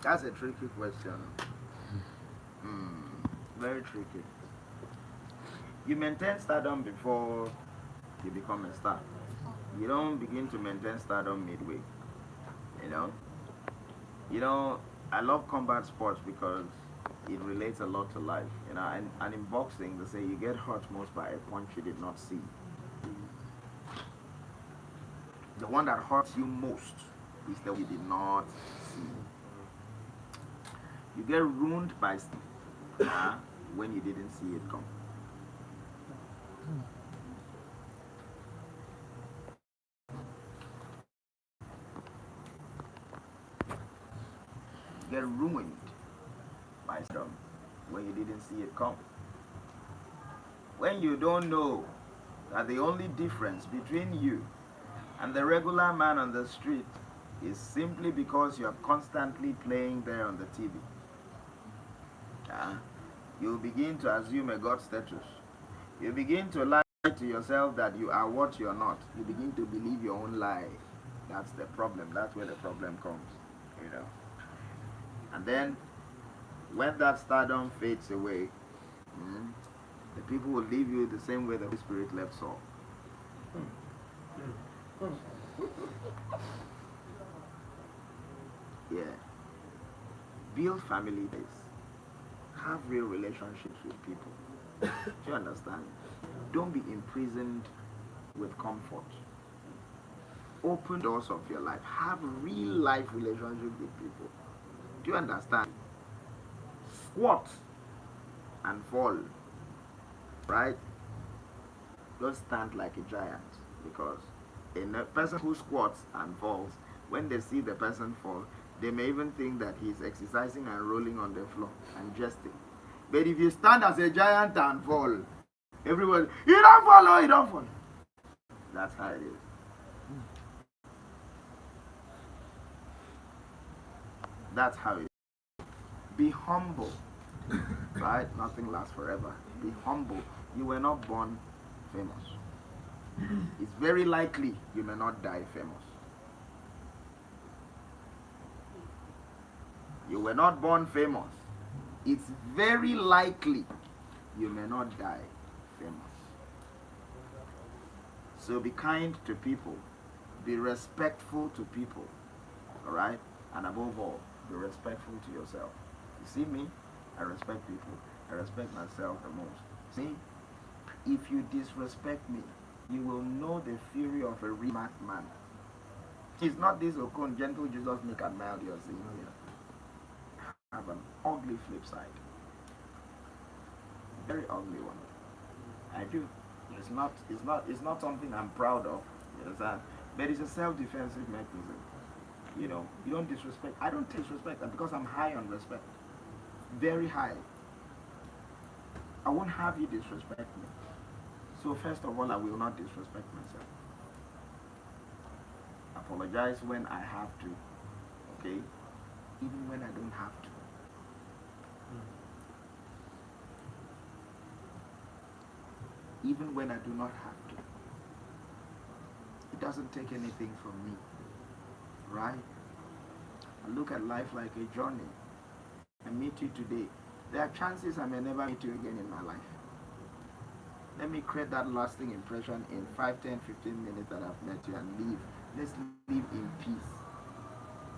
That's a tricky question. Very tricky. You maintain stardom before you become a star. You don't begin to maintain stardom midway. I love combat sports because it relates a lot to life. And in boxing, they say you get hurt most by a punch you did not see. The one that hurts you most is the one you did not see. You get ruined by when you didn't see it come. You get ruined by some when you didn't see it come. When you don't know that the only difference between you and the regular man on the street is simply because you're constantly playing there on the TV. You begin to assume a God status. You begin to lie to yourself that you are what you're not. You begin to believe your own lie. That's the problem. That's where the problem comes. And then when that stardom fades away, the people will leave you the same way the Holy Spirit left Saul. Yeah. Build family days. Have real relationships with people. Do you understand? Don't be imprisoned with comfort. Open doors of your life. Have real life relationships with people. Do you understand? Squat and fall. Right? Don't stand like a giant, because a person who squats and falls, when they see the person fall, they may even think that he's exercising and rolling on the floor and jesting. But if you stand as a giant and fall, everyone, you don't fall, oh, you don't fall. That's how it is. That's how it is. Be humble. Right? Nothing lasts forever. Be humble. You were not born famous. It's very likely you may not die famous. You were not born famous. It's very likely you may not die famous. So be kind to people, be respectful to people, all right? And above all, be respectful to yourself. You see me? I respect people. I respect myself the most. See? If you disrespect me, you will know the fury of a real man. It's not this Okon, gentle Jesus make a mild you're seeing here. Have an ugly flip side. Very ugly one. I do. It's not something I'm proud of. You understand? But it's a self-defensive mechanism. You know, you don't disrespect. I don't disrespect because I'm high on respect. Very high. I won't have you disrespect me. So first of all, I will not disrespect myself. Apologize when I have to. Okay? Even when I don't have to. Even when I do not have to. It doesn't take anything from me. Right? I look at life like a journey. I meet you today. There are chances I may never meet you again in my life. Let me create that lasting impression in 5, 10, 15 minutes that I've met you and leave. Let's live in peace.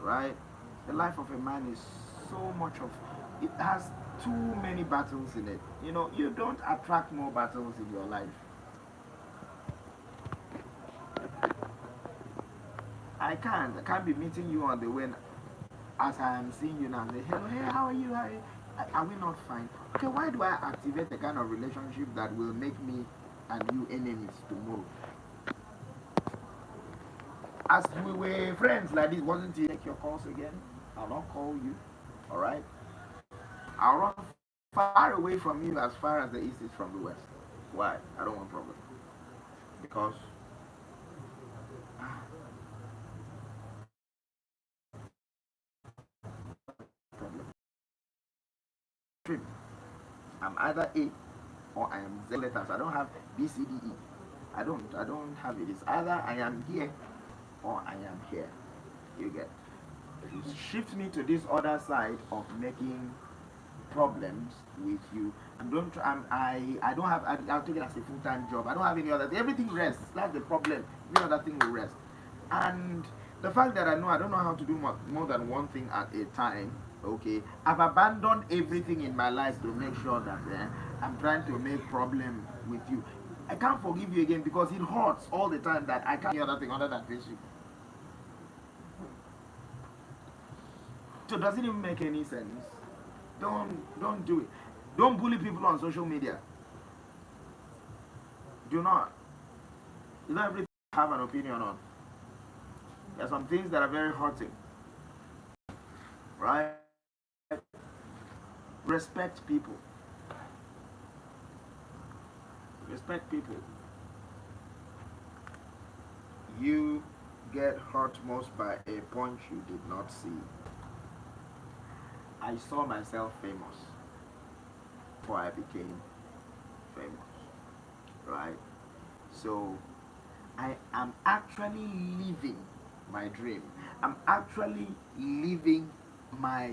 Right? The life of a man is so much of, it has too many battles in it. You know, you don't attract more battles in your life. I can't be meeting you on the way as I am seeing you now. Say, hello, hey, how are you? Are we not fine? Okay, why do I activate the kind of relationship that will make me and you enemies tomorrow? As we were friends like this, wasn't it? Take your calls again. I'll not call you. Alright? I'll run far away from you as far as the east is from the west. Why? I don't want problem. Because I'm either A or I am Z letters. I don't have B, C, D, E. I don't have it. It's either I am here or I am here. You get. If you shift me to this other side of making problems with you, and I don't have, I'll take it as a full-time job. I don't have any other thing. Everything rests. That's the problem. Every other thing will rest. And the fact that I don't know how to do more than one thing at a time. Okay, I've abandoned everything in my life to make sure that I'm trying to make problem with you. I can't forgive you again because it hurts all the time that I can't do other thing other than face you. So does it even make any sense? Don't do it. Don't bully people on social media. Do not. It's not everything I have an opinion on. There are some things that are very hurting. Right? Respect people. Respect people. You get hurt most by a punch you did not see. I saw myself famous before I became famous. Right? So I am actually living my dream. I'm actually living my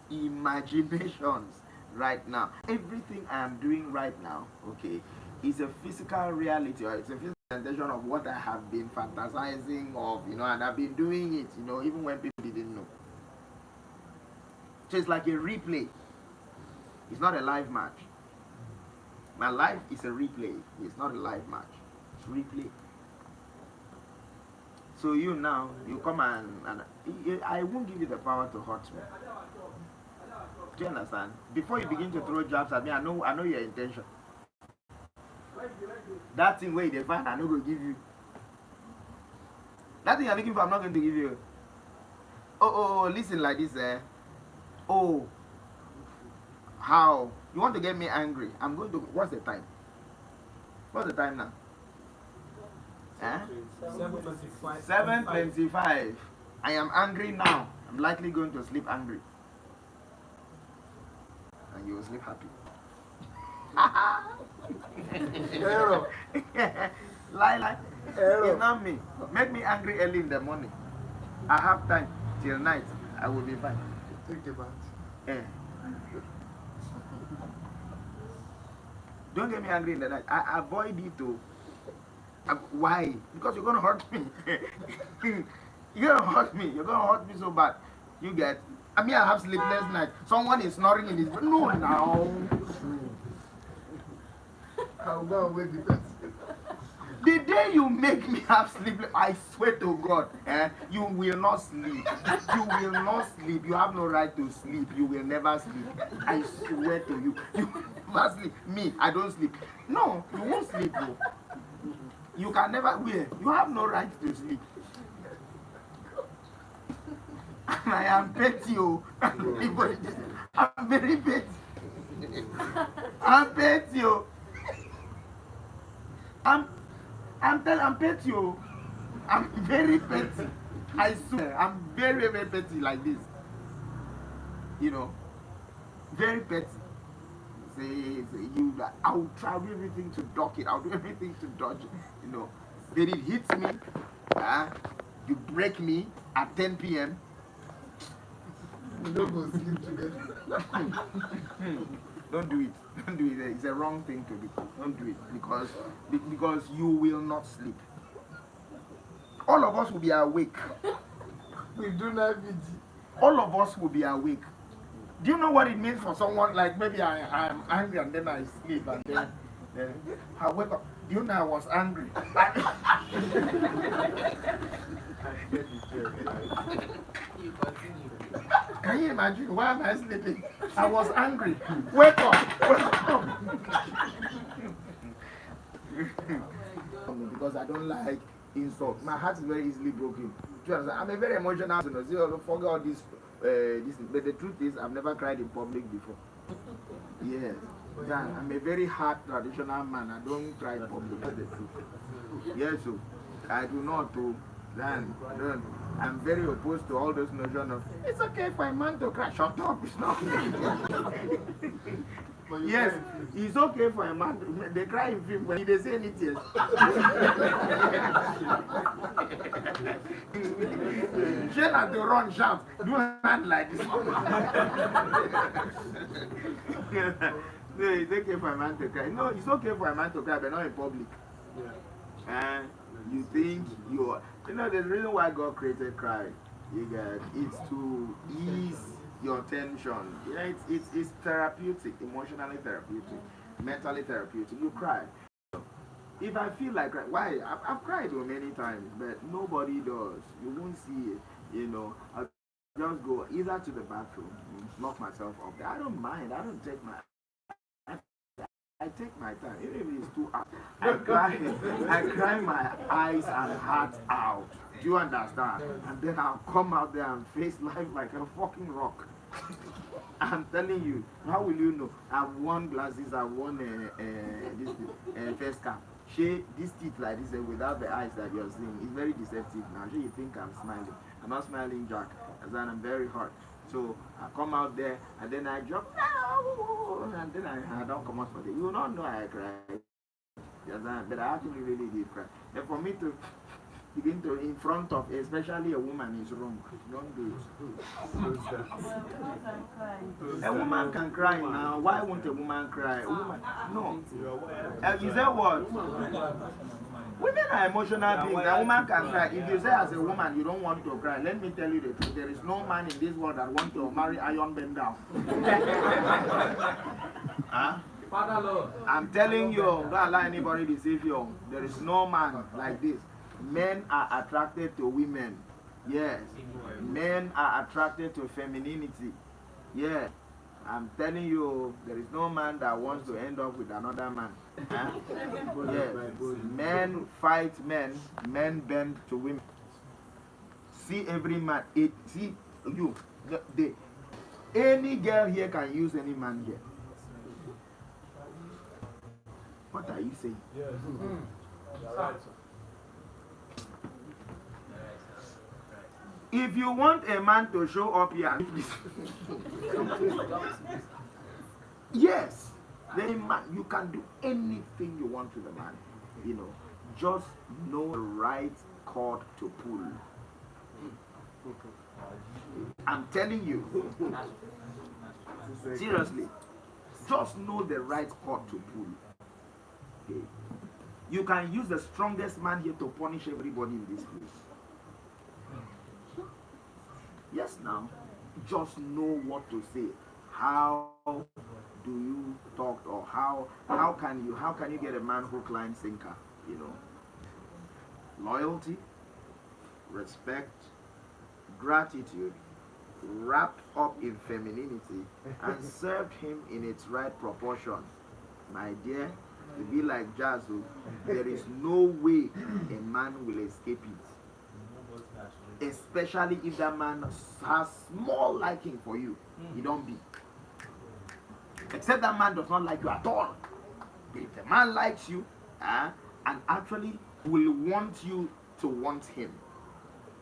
imaginations right now. Everything I am doing right now, okay, is a physical reality, or it's a physical presentation of what I have been fantasizing of, and I've been doing it, even when people didn't know. So it's like a replay. It's not a live match. My life is a replay. It's not a live match. It's replay. So you come and I won't give you the power to hurt me. Do you understand? Before you begin to throw jabs at me, I know your intention. That thing where you find, I'm not going to give you. That thing you're looking for, I'm not going to give you. Oh, listen like this, Oh, how? You want to get me angry? I'm going to. What's the time? What's the time now? 7:25. 7:25. I am angry now. I'm likely going to sleep angry. And you will sleep happy. Error. Lie. Error. It's not me. Make me angry early in the morning. I have time till night. I will be fine. Take the bath. Yeah. Don't get me angry in the night. I avoid it too. Why? Because you're gonna hurt me. You're gonna hurt me. You're gonna hurt me so bad. You get. I mean, I have sleepless nights. Someone is snoring in his bed. No, now. I'll go and wake the person. The day you make me have sleep, I swear to God, you will not sleep. You will not sleep. You have no right to sleep. You will never sleep. I swear to you. You will never sleep. Me, I don't sleep. No, you won't sleep. Though. You can never. You have no right to sleep. And I am petty. Oh. I'm very petty. I'm petty. Oh. I'm petty. Oh. I'm very petty. I swear, I'm very, very petty like this. You know, very petty. Say you. I will try everything to duck it. I'll do everything to dodge it. You know, then it hits me. You break me at 10 p.m. We don't go sleep together. Don't do it. Don't do it. It's a wrong thing to do. Don't do it because you will not sleep. All of us will be awake. We do not be. All of us will be awake. Do you know what it means for someone like maybe I'm angry and then I sleep and then I wake up? Do you know I was angry? Can you imagine? Why am I sleeping? I was angry. Wake up! Wake up! Because I don't like insult. My heart is very easily broken. I'm a very emotional person. So forget all this. But the truth is, I've never cried in public before. Yes. I'm a very hard traditional man. I don't cry in public. That's the truth. Yes, so I do not. I'm very opposed to all those notions of it's okay for a man to cry. Shut up, it's not. Yes, it's okay for a man to, they cry in film when they say anything. Shane had to run, shout, do hand like this. No, it's okay for a man to cry. No, it's okay for a man to cry, but not in public. And you think you know the reason why God created cry, it's to ease your tension. Yeah, it's therapeutic, emotionally therapeutic, mentally therapeutic. You cry. If I feel like crying, why? I've cried many times, but nobody does. You won't see it. You know, I'll just go either to the bathroom, lock myself up there. I don't mind. I don't take I take my time, even if it's 2 hours. I cry my eyes and heart out. Do you understand? And then I'll come out there and face life like a fucking rock. I'm telling you, how will you know? I've worn glasses, I've worn this face cap. This teeth like this without the eyes that you're seeing, it's very deceptive now. You think I'm smiling. I'm not smiling, Jack, as I'm very hurt. So I come out there and then I jump, and then I don't come out for it. You will not know I cried. But I actually really did cry. And for me to begin to, in front of, especially a woman, is wrong. Don't do it. A woman can cry now. Why won't a woman cry? A woman, no. You say what? Women are emotional beings. A woman can cry. If you say as a woman you don't want to cry, let me tell you the truth. There is no man in this world that wants to marry Iron Ben down. Huh? Father Lord. I'm telling you, don't allow anybody to deceive you. There is no man like this. Men are attracted to women. Yes. Men are attracted to femininity. Yes. I'm telling you, there is no man that wants to end up with another man. Huh? Yes. Men fight men, men bend to women. See every man, see you. Any girl here can use any man here. What are you saying? Yes. Right. If you want a man to show up here, yes, then man, you can do anything you want to the man. You know, just know the right cord to pull. I'm telling you, seriously, just know the right cord to pull. Okay. You can use the strongest man here to punish everybody in this place. Yes, now, just know what to say. How do you talk, or how can you get a man hook, line, sinker? You know, loyalty, respect, gratitude, wrapped up in femininity, and served him in its right proportion. My dear, to be like Jazu, there is no way a man will escape it. Especially if that man has small liking for you. He don't be. Except that man does not like you at all. But if the man likes you, and actually will want you to want him,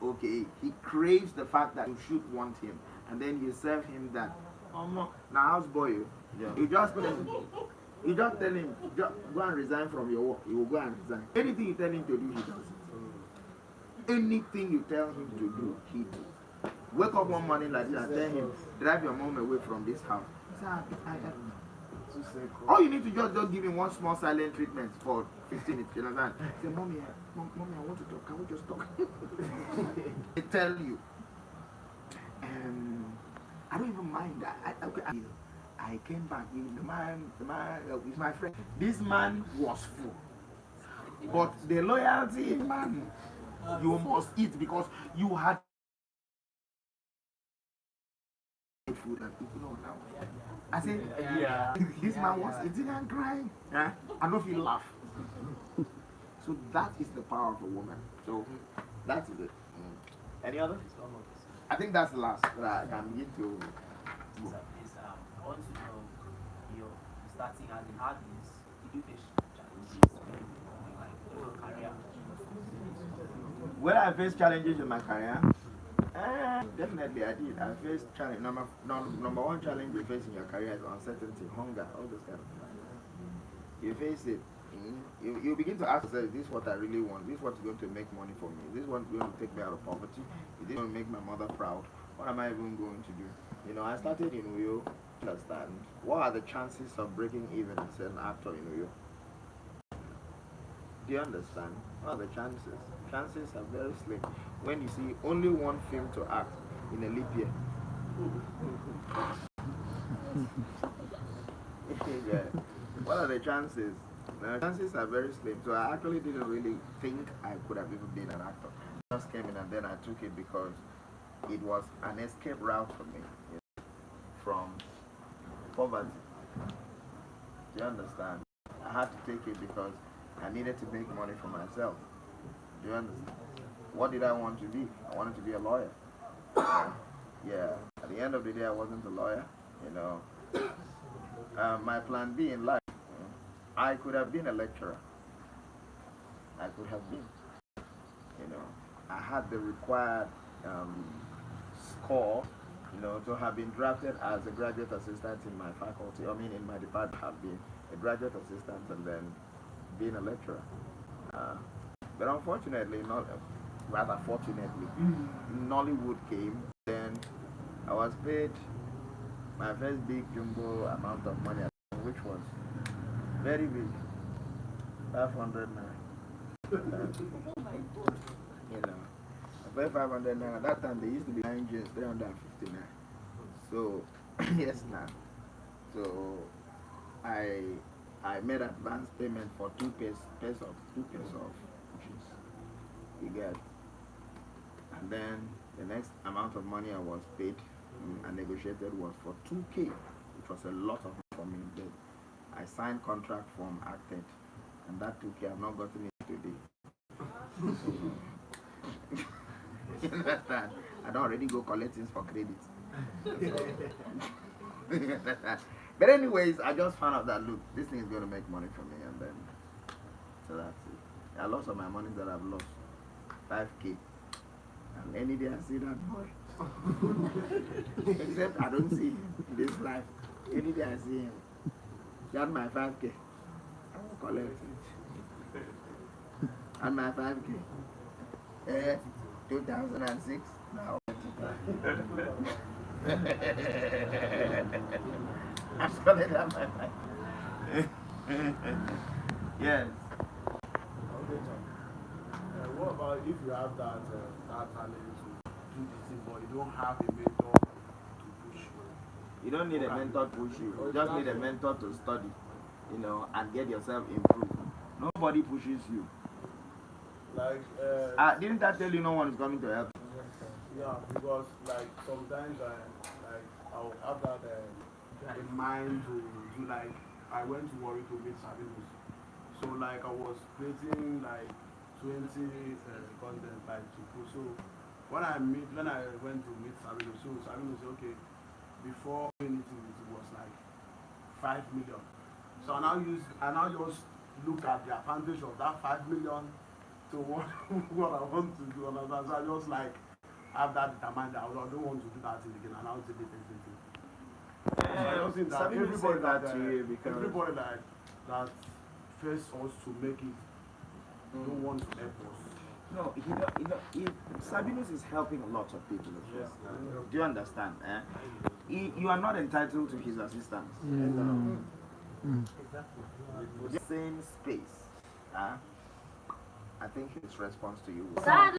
okay, he craves the fact that you should want him, and then you serve him that. Now, houseboy, you just tell him, go and resign from your work. He will go and resign. Anything you tell him to do, he does it. Anything you tell him to do, he does. Wake up one morning like this and tell him, drive your mom away from this house. All you need to just give him one small silent treatment for 15 minutes. You understand? Say, mommy, I want to talk. Can we just talk? They tell you. I don't even mind that. I came back. The man is my friend. This man was full. But the loyalty in man, you must eat because you had food and people now. I said, this man was eating and crying. I don't feel laugh. So that is the power of a woman. So that is it. Any other? I think that's the last that I can begin to. I want to know your starting as an artist. Did you face challenges in like your career? When I faced challenges in my career, definitely I did. I faced challenge. Number one challenge you face in your career is uncertainty, hunger, all those kind of things. You face it. You begin to ask yourself, is this what I really want? Is this what's going to make money for me? Is this what's going to take me out of poverty? Is this going to make my mother proud? What am I even going to do? You know, I started in Uyo. Understand what are the chances of breaking even as an actor in Uyo? Do you understand? What are the chances? Chances are very slim. When you see only one film to act in a leap year. Yeah. What are the chances? The chances are very slim. So I actually didn't really think I could have even been an actor. I just came in and then I took it because it was an escape route for me, you know, from poverty. Do you understand? I had to take it because I needed to make money for myself. Do you understand? What did I want to be? I wanted to be a lawyer. Yeah. At the end of the day, I wasn't a lawyer. You know, my plan B in life, I could have been a lecturer. I could have been. You know, I had the required score, you know, to have been drafted as a graduate assistant in my faculty. I mean, in my department, have been a graduate assistant and then being a lecturer. But unfortunately, rather fortunately, Nollywood came. Then I was paid my first big jumbo amount of money, which was very big, 500 naira. You know, I paid 500 naira. That time they used to be 9 jeans, 350 naira. So yes, now. So I made advance payment for 2 pesos, which is you get. And then the next amount of money I was paid and negotiated was for 2K, which was a lot of money for me. But I signed contract form, acted, and that 2K I've not gotten it today. You understand? I don't already go collect things for credit. But anyways, I just found out that look, this thing is going to make money for me, and then so that's it. A lot of my money that I've lost, 5K, and any day I see that boy, except I don't see him in this life. Any day I see him, got my 5K, I will collect it, and my 5K, 2006 now. I'm calling that my life. Yes. if you have that talent to do this thing, but you don't have a mentor to push you. You don't need a mentor to push you. You just need a mentor to study, you know, and get yourself improved. Nobody pushes you. Like, Didn't I tell you no one is coming to help? yeah, because like sometimes I'll have that in mind to do like I went to Warri to meet Sabinus. So like I was creating like 20 content like to put. So when I went to meet Sabinus, so Sabinus said okay, before anything it was like 5 million. So I now just look at the advantage of that 5 million to what what I want to do, and so I just like have that determined that I don't want to do that thing again, and I'll take it. I don't think that Sabinus said that to you because everybody that first us to make it don't want to help us. no, Sabinus is helping a lot of people as well. Yes. Do you understand? You are not entitled to his assistance. The same space. I think his response to you was